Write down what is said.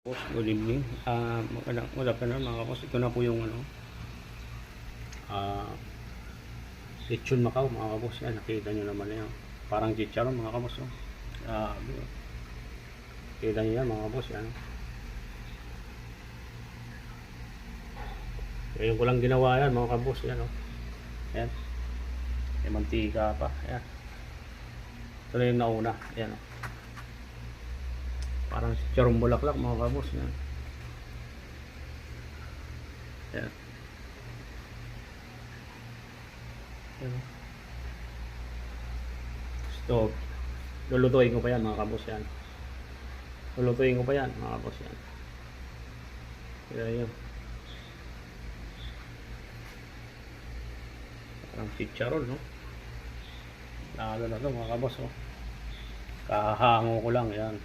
Boss, good evening. Good afternoon mga kapos. Ito na po yung lechon Macau mga kapos. Yan, nakita nyo naman yan. Parang chicharon mga kapos. Nakita nyo yan mga kapos. Yan. Ngayon ko lang ginawa yan mga kapos. Yan, oh. Yan. May mantika pa. Yan. Ito na yung nauna. Yan, oh. Parang chicharong bulaklak mga kabos. Yan. Yan. Yan. Stove. Lulutuin ko pa yan mga kabos. Yan. Lulutuin ko pa yan mga kabos. Yan. Yan. Parang chicharon, no? Lalo na ito mga kabos, oh. Kahango ko lang yan.